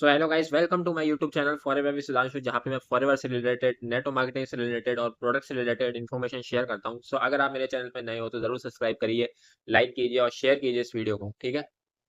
So hello guys, welcome to my YouTube channel Forever with Sudhanshu, जहाँ पे मैं Forever से रिलेटेड, नेटवर्क मार्केटिंग से रिलेटेड और प्रोडक्ट से रिलेटेड इन्फॉर्मेशन शेयर करता हूँ। सो अगर आप मेरे चैनल पे नए हो तो जरूर सब्सक्राइब करिए, लाइक कीजिए और शेयर कीजिए इस वीडियो को, ठीक है।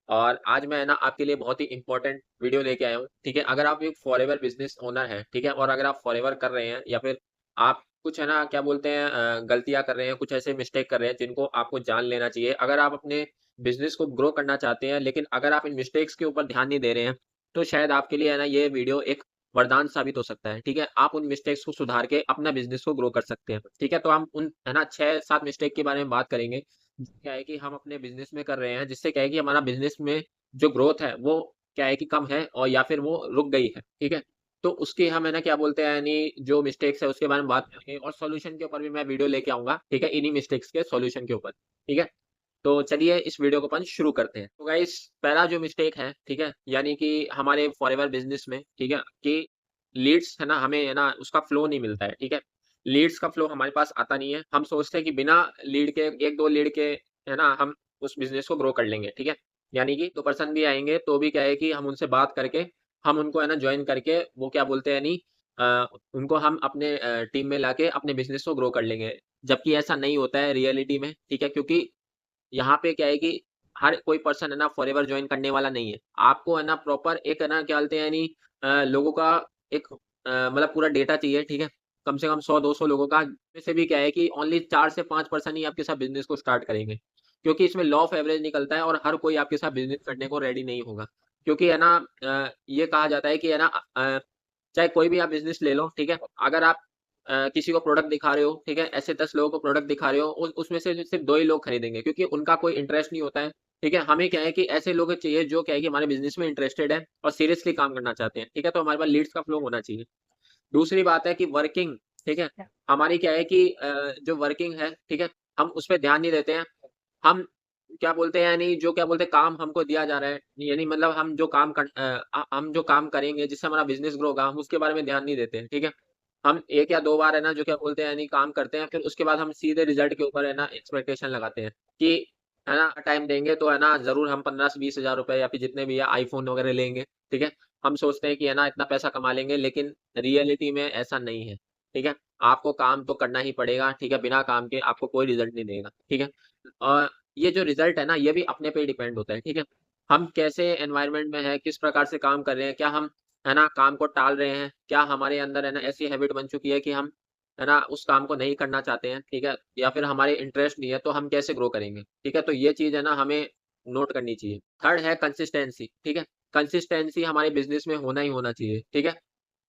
और आज मैं ना आपके लिए बहुत ही इंपॉर्टेंट वीडियो लेके आया हूँ, ठीक है। अगर आप एक फॉरएवर बिजनेस ओनर हैं, ठीक है, और अगर आप फॉरएवर कर रहे हैं या फिर आप कुछ है ना क्या बोलते हैं गलतियां कर रहे हैं, कुछ ऐसे मिस्टेक कर रहे हैं जिनको आपको जान लेना चाहिए। अगर आप अपने बिजनेस को ग्रो करना चाहते हैं लेकिन अगर आप इन मिस्टेक्स के ऊपर ध्यान नहीं दे रहे हैं तो शायद आपके लिए है ना ये वीडियो एक वरदान साबित हो सकता है, ठीक है। आप उन मिस्टेक्स को सुधार के अपना बिजनेस को ग्रो कर सकते हैं, ठीक है। तो हम उन है ना 6-7 मिस्टेक के बारे में बात करेंगे। क्या है कि हम अपने बिजनेस में कर रहे हैं जिससे क्या है कि हमारा बिजनेस में जो ग्रोथ है वो क्या है कि कम है और या फिर वो रुक गई है, ठीक है। तो उसके हम है ना क्या बोलते हैं यानी जो मिस्टेक्स है उसके बारे में बात करेंगे और सॉल्यूशन के ऊपर भी मैं वीडियो लेके आऊंगा, ठीक है, इन्हीं मिस्टेक्स के सॉल्यूशन के ऊपर, ठीक है। तो चलिए इस वीडियो को अपन शुरू करते हैं। तो गाइस पहला जो मिस्टेक है, ठीक है, यानी कि हमारे फॉरएवर बिजनेस में, ठीक है, कि लीड्स है ना हमें है ना उसका फ्लो नहीं मिलता है, ठीक है। लीड्स का फ्लो हमारे पास आता नहीं है। हम सोचते हैं कि बिना लीड के, एक दो लीड के है ना हम उस बिजनेस को ग्रो कर लेंगे, ठीक है। यानी कि तो पर्सन भी आएंगे तो भी क्या है कि हम उनसे बात करके हम उनको है ना ज्वाइन करके वो क्या बोलते हैं नहीं उनको हम अपने टीम में लाके अपने बिजनेस को ग्रो कर लेंगे। जबकि ऐसा नहीं होता है रियलिटी में, ठीक है, क्योंकि यहाँ पे क्या है कि हर कोई पर्सन है ना फॉरएवर ज्वाइन करने वाला नहीं है। आपको है ना प्रॉपर एक है ना क्या बोलते हैं यानी लोगों का एक मतलब पूरा डेटा चाहिए, ठीक है। कम से कम 100-200 लोगों का, इसमें से भी क्या है कि ओनली 4 से 5 पर्सन ही आपके साथ बिज़नेस को स्टार्ट करेंगे। क्योंकि इसमें लॉ ऑफ एवरेज निकलता है और हर कोई आपके साथ बिज़नेस करने को रेडी नहीं होगा। क्योंकि है ना ये कहा जाता है कि है ना चाहे कोई भी आप बिज़नेस ले लो, ठीक है। अगर आप किसी को प्रोडक्ट दिखा रहे हो, ठीक है, ऐसे 10 लोगों को प्रोडक्ट दिखा रहे हो, उसमें से सिर्फ 2 ही लोग खरीदेंगे क्योंकि उनका कोई इंटरेस्ट नहीं होता है, ठीक है। हमें क्या है कि ऐसे लोग चाहिए जो क्या है कि हमारे बिज़नेस में इंटरेस्टेड है और सीरियसली काम करना चाहते हैं, ठीक है। तो हमारे पास लीड्स का फ्लो होना चाहिए। दूसरी बात है कि वर्किंग, ठीक है, हमारी क्या है कि जो वर्किंग है, ठीक है, हम उस पे ध्यान नहीं देते हैं। हम क्या बोलते हैं यानी जो क्या बोलते हैं काम हमको दिया जा रहा है, यानी मतलब हम जो काम करेंगे जिससे हमारा बिज़नेस ग्रो होगा, हम उसके बारे में ध्यान नहीं देते हैं, ठीक है। हम 1 या 2 बार है ना जो क्या बोलते हैं यानी काम करते हैं, फिर उसके बाद हम सीधे रिजल्ट के ऊपर है ना एक्सपेक्टेशन लगाते हैं कि है ना टाइम देंगे तो है ना ज़रूर हम 15 से 20 हज़ार रुपए या फिर जितने भी है आईफ़ोन वगैरह लेंगे, ठीक है। हम सोचते हैं कि है ना इतना पैसा कमा लेंगे लेकिन रियलिटी में ऐसा नहीं है, ठीक है। आपको काम तो करना ही पड़ेगा, ठीक है, बिना काम के आपको कोई रिजल्ट नहीं देगा, ठीक है। और ये जो रिजल्ट है ना ये भी अपने पे ही डिपेंड होता है, ठीक है। हम कैसे एनवायरनमेंट में हैं, किस प्रकार से काम कर रहे हैं, क्या हम है ना काम को टाल रहे हैं, क्या हमारे अंदर है ना ऐसी हैबिट बन चुकी है कि हम है ना उस काम को नहीं करना चाहते हैं, ठीक है, या फिर हमारे इंटरेस्ट नहीं है तो हम कैसे ग्रो करेंगे, ठीक है। तो ये चीज़ है ना हमें नोट करनी चाहिए। थर्ड है कंसिस्टेंसी, ठीक है। कंसिस्टेंसी हमारे बिज़नेस में होना ही होना चाहिए, ठीक है।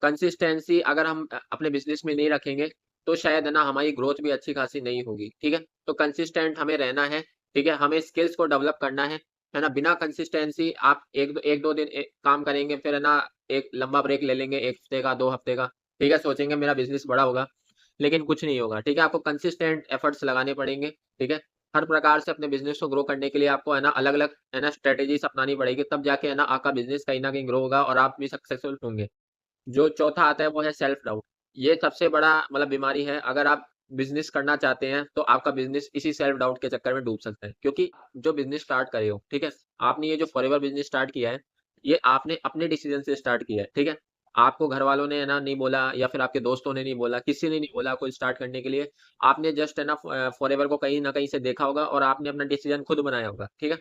कंसिस्टेंसी अगर हम अपने बिज़नेस में नहीं रखेंगे, तो शायद है ना हमारी ग्रोथ भी अच्छी खासी नहीं होगी, ठीक है। तो कंसिस्टेंट हमें रहना है, ठीक है, हमें स्किल्स को डेवलप करना है ना। बिना कंसिस्टेंसी आप 1-2 दिन काम करेंगे, फिर है ना एक लंबा ब्रेक ले लेंगे 1 हफ्ते का, 2 हफ्ते का, ठीक है, सोचेंगे मेरा बिज़नेस बड़ा होगा, लेकिन कुछ नहीं होगा, ठीक है। आपको कंसिस्टेंट एफर्ट्स लगाने पड़ेंगे, ठीक है। हर प्रकार से अपने बिज़नेस को ग्रो करने के लिए आपको है ना अलग-अलग है ना स्ट्रैटेजीज़ अपनानी पड़ेगी, तब जाके है ना आपका बिज़नेस कहीं न कहीं ग्रो होगा और आप भी सक्सेसफुल होंगे। जो चौथा आता है वो है सेल्फ डाउट। ये सबसे बड़ा मतलब बीमारी है। अगर आप बिज़नेस करना चाहते हैं तो आपका बिज़नेस इसी सेल्फ डाउट के चक्कर में डूब सकता है। क्योंकि जो बिज़नेस स्टार्ट करे हो, ठीक है? आपने ये जो फॉरएवर बिज़नेस स्टार्ट किया है, ये आपने अपने डिसीज़न से स्टार्ट किया है, ठीक है? आपको घरवालों ने है ना नहीं बोला या फिर आपके दोस्तों ने नहीं बोला, किसी ने नहीं बोला आपको स्टार्ट करने के लिए। आपने जस्ट है ना फॉरएवर को कहीं न कहीं से देखा होगा और आपने अपना डिसीज़न खुद बनाया होगा, ठीक है?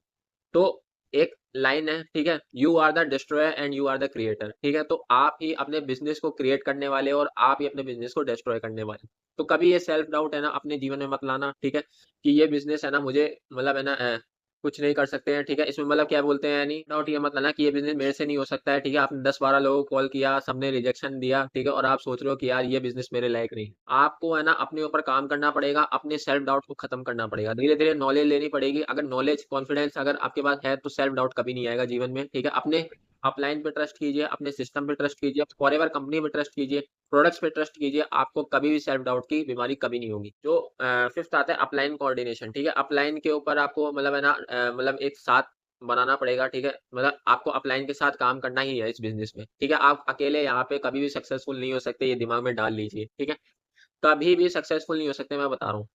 तो एक लाइन है, ठीक है, you are the destroyer and you are the creator, ठीक है। तो आप ही अपने बिजनेस को क्रिएट करने वाले और आप ही अपने बिजनेस को डिस्ट्रॉय करने वाले। तो कभी ये सेल्फ डाउट है ना अपने जीवन में मत लाना, ठीक है, कि ये बिजनेस है ना मुझे मतलब है ना कुछ नहीं कर सकते हैं, ठीक है। इसमें मतलब क्या बोलते हैं यानी डाउट ये मत लाना कि ये बिजनेस मेरे से नहीं हो सकता है, ठीक है। आपने 10-12 लोगों को कॉल किया, सबने रिजेक्शन दिया, ठीक है, और आप सोच रहे हो कि यार ये बिजनेस मेरे लायक नहीं। आपको है ना अपने ऊपर काम करना पड़ेगा, अपने सेल्फ डाउट को खत्म करना पड़ेगा, धीरे धीरे नॉलेज लेनी पड़ेगी। अगर नॉलेज कॉन्फिडेंस अगर आपके पास है तो सेल्फ डाउट कभी नहीं आएगा जीवन में, ठीक है। अपने अपलाइन पे ट्रस्ट कीजिए, अपने सिस्टम पे ट्रस्ट कीजिए, फॉरएवर कंपनी पे ट्रस्ट कीजिए, प्रोडक्ट्स पे ट्रस्ट कीजिए, आपको कभी भी सेल्फ डाउट की बीमारी कभी नहीं होगी। जो फिफ्थ आता है अपलाइन कोऑर्डिनेशन, ठीक है। अपलाइन के ऊपर आपको मतलब है ना मतलब एक साथ बनाना पड़ेगा, ठीक है। मतलब आपको अपलाइन के साथ काम करना ही है इस बिजनेस में, ठीक है। आप अकेले यहाँ पे कभी भी सक्सेसफुल नहीं हो सकते, ये दिमाग में डाल लीजिए, ठीक है। कभी भी सक्सेसफुल नहीं हो सकते, मैं बता रहा हूँ।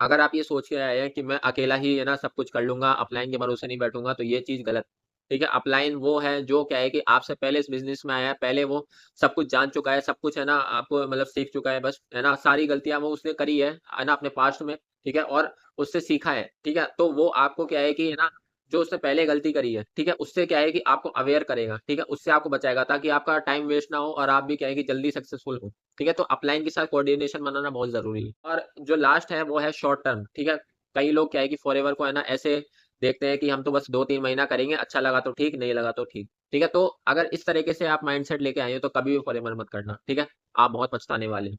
अगर आप ये सोच के आए हैं कि मैं अकेला ही है ना सब कुछ कर लूँगा, अपलाइन के भरोसे नहीं बैठूँगा, तो ये चीज़ गलत, ठीक है। अपलाइन वो है जो क्या है कि आपसे पहले इस बिज़नेस में आया है, पहले वो सब कुछ जान चुका है, सब कुछ है ना आपको मतलब सीख चुका है, बस है ना सारी गलतियाँ वो उसने करी है ना अपने पास्ट में, ठीक है? और उससे सीखा है, ठीक है? तो वो आपको क्या है कि है ना जो उसने पहले गलती करी है, ठीक है? उससे क्या है कि आपको अवेयर करेगा, ठीक है? उससे आपको बचाएगा ताकि आपका टाइम वेस्ट ना हो और आप भी क्या है कि जल्दी सक्सेसफुल हो, ठीक है? तो अपलाइन के साथ कोऑर्डिनेशन बनाना बहुत ज़रूरी है। और जो लास्ट है वो है शॉर्ट टर्म, ठीक है? कई लोग क्या है कि फॉरएवर को है ना ऐसे देखते हैं कि हम तो बस 2-3 महीना करेंगे, अच्छा लगा तो ठीक, नहीं लगा तो ठीक, ठीक है? तो अगर इस तरीके से आप माइंडसेट लेके आए हो तो कभी भी फॉरएवर मत करना, ठीक है? आप बहुत पछताने वाले हो।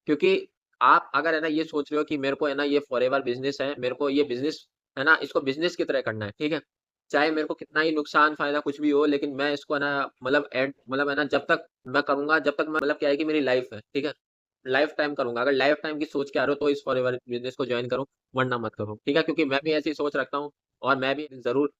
क्योंकि आप अगर है ना ये सोच रहे हो कि मेरे को है ना ये फॉरएवर बिज़नेस है, मेरे को ये बिज़नेस है ना इसको बिज़नेस की तरह करना है, ठीक है? चाहे मेरे को कितना ही नुकसान, फ़ायदा कुछ भी हो लेकिन मैं इसको है ना मतलब है ना जब तक मैं करूँगा जब तक मैं मतलब क्या है कि मेरी लाइफ़ है, ठीक है? लाइफ़ टाइम करूँगा। अगर लाइफ़ टाइम की सोच के आ रहे हो तो इस फॉरएवर बिज़नेस को जॉइन करो, वरना मत करो, ठीक है? क्योंकि मैं भी ऐसी सोच रखता हूँ और मैं भी ज़रूर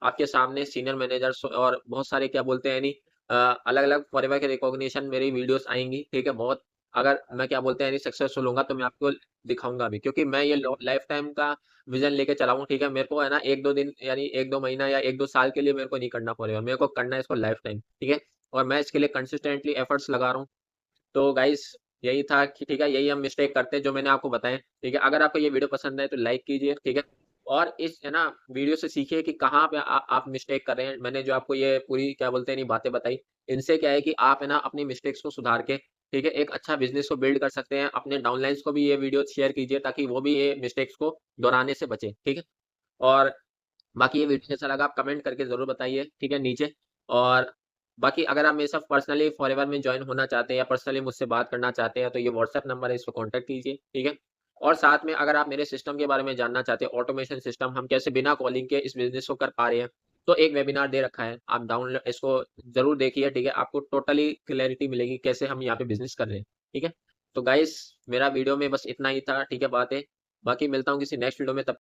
आपके सामने सीनियर मैनेजर्स और बहुत सारे क्या बोलते हैं अलग-अलग फॉरएवर के रिकॉग्निशन मेरी वीडियोज़ आएँगी, ठीक है? बहुत अगर मैं क्या बोलते हैं सक्सेसफुल होऊँगा तो मैं आपको दिखाऊँगा भी क्योंकि मैं ये लो लाइफ़ टाइम का विज़न लेके चला हूँ, ठीक है? मेरे को है ना 1-2 दिन यानी 1-2 महीना या 1-2 साल के लिए मेरे को नहीं करना फॉरएवर, मेरे को करना है इसको लाइफ़ टाइम, ठीक है? और मैं इसके लिए कंसिस्टेंटली एफर्ट्स लगा रहा हूँ। तो गाइस यही था कि ठीक है, यही हम मिस्टेक करते हैं जो मैंने आपको बताएँ, ठीक है? अगर आपको ये वीडियो पसंद आए तो लाइक कीजिए, ठीक है? और इस है ना वीडियो से सीखिए कि कहाँ पे आप मिस्टेक कर रहे हैं। मैंने जो आपको ये पूरी क्या बोलते हैं बातें बताई, इनसे क्या है कि आप है ना अपनी मिस्टेक्स को सुधार के, ठीक है? एक अच्छा बिज़नेस को बिल्ड कर सकते हैं। अपने डाउनलाइन्स को भी ये वीडियो शेयर कीजिए ताकि वो भी ये मिस्टेक्स को दोहराने से बचें, ठीक है? और बाकी ये वीडियो कैसा लगा आप कमेंट करके ज़रूर बताइए, ठीक है, नीचे। और बाकी अगर आप मेरे साथ पर्सनली फॉरएवर में जॉइन होना चाहते हैं या पर्सनली मुझसे बात करना चाहते हैं, तो ये व्हाट्सएप नंबर है, इस पे कॉन्टैक्ट कीजिए, ठीक है? और साथ में अगर आप मेरे सिस्टम के बारे में जानना चाहते हैं, ऑटोमेशन सिस्टम हम कैसे बिना कॉलिंग के इस बिज़नेस को कर पा रहे हैं, तो एक वेबिनार दे रखा है, आप डाउनलो इसको ज़रूर देखिए, ठीक है? आपको टोटली क्लैरिटी मिलेगी कैसे हम यहाँ पे बिज़नेस कर रहे हैं, ठीक है? तो गाइस मेरा वीडियो में बस इतना ही था, ठीक है, बातें। बाकी मिलता हूँ किसी नेक्स्ट वीडियो में तब